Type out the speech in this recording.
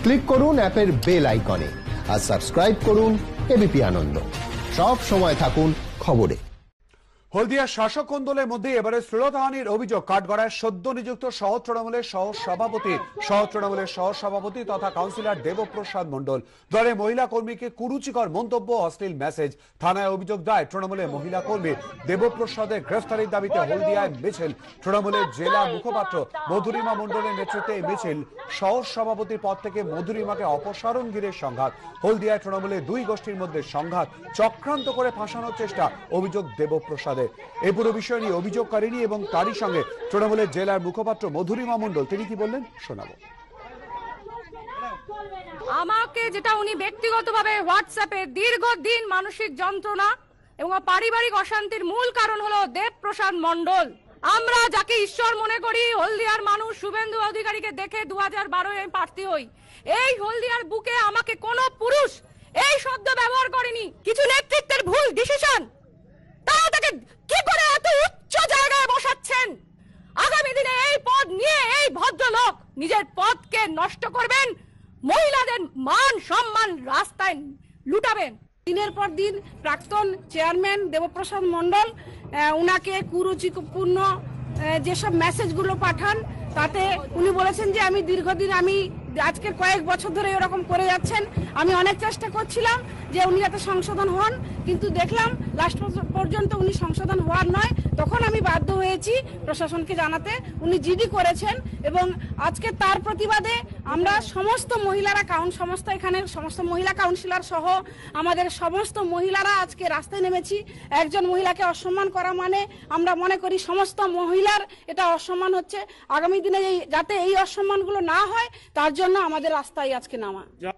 Click করুন অ্যাপের bell আইকনে আর সাবস্ক্রাইব করুন এবিপি আনন্দ। সব সময় থাকুন খবরে। হলদিয়া শাসক কোন্দলের মধ্যে এবারে শ্লীলতাহানির অভিযোগ কাঠগড়ায় সদ্য নিযুক্ত তৃণমূলের সহসভাপতি তথা কাউন্সিলর দেবপ্রসাদ মণ্ডল দলের মহিলা কর্মীকে কুরুচিকর মন্তব্য, অশ্লীল মেসেজ। থানায় অভিযোগ দায় তৃণমূলের মহিলা কর্মী দেবপ্রসাদের গ্রেফতারির দাবিতে হলদিয়ায় মিছিল। তৃণমূলের জেলা মুখপাত্র মধুরিমা মণ্ডলের নেতৃত্বে এই মিছিল। সহসভাপতির পদ থেকে মধুরিমাকে অপসারণ ঘিরে সংঘাত। হলদিয়ায় তৃণমূলের দুই গোষ্ঠীর মধ্যে সংঘাত, চক্রান্ত করে ফাঁসানোর চেষ্টা, অভিযোগ দেবপ্রসাদের। এই পুরো বিষয় নিয়ে অভিযোগকারিনী এবং তারই সঙ্গে তৃণমূলের জেলার মুখপাত্র মধুরিমা মণ্ডল তিনি কি বললেন শোনাবো। আমাকে যেটা উনি ব্যক্তিগতভাবে হোয়াটসঅ্যাপে দীর্ঘদিন মানসিক যন্ত্রণা এবং পারিবারিক অশান্তির মূল কারণ হলো দেবপ্রসাদ মণ্ডল। আমরা যাকে ঈশ্বর মনে করি, হলদিয়ার মানুষ শুভেন্দু অধিকারীকে দেখে 2012 আমি প্রার্থী হই। এই হলদিয়ার বুকে আমাকে কোনো পুরুষ এই শব্দ ব্যবহার করেনি। কিছু নেতৃত্বের ভুল ডিসিশন, তারা তাকে কি করে এত উচ্চ জায়গায় বসাচ্ছেন। আগামী দিনে এই পদ নিয়ে এই ভদ্রলোক নিজের পদকে নষ্ট করবেন, মহিলাদের মান সম্মান রাস্তায় লুটাবেন। দিনের পর দিন প্রাক্তন চেয়ারম্যান দেবপ্রসাদ মণ্ডল উনাকে কুরুচিপূর্ণ যেসব মেসেজগুলো পাঠান, তাতে উনি বলেছেন যে আমি দীর্ঘদিন, আমি আজকের কয়েক বছর ধরে এরকম করে যাচ্ছেন। আমি অনেক চেষ্টা করছিলাম যে উনি যাতে সংশোধন হন, কিন্তু দেখলাম লাস্ট পর্যন্ত উনি সংশোধন হওয়ার নয়। তখন আমি বাধ্য হয়েছি প্রশাসনকে জানাতে। উনি জিডি করেছেন এবং আজকে তার প্রতিবাদে আমরা সমস্ত মহিলারা এখানে সমস্ত মহিলা কাউন্সিলর সহ আমাদের সমস্ত মহিলারা আজকে রাস্তায় নেমেছি। একজন মহিলাকে অসম্মান করা মানে আমরা মনে করি সমস্ত মহিলার এটা অসম্মান হচ্ছে। আগামী দিনে যাতে এই অসম্মানগুলো না হয় তার জন্য আমাদের রাস্তায় আজকে নামা।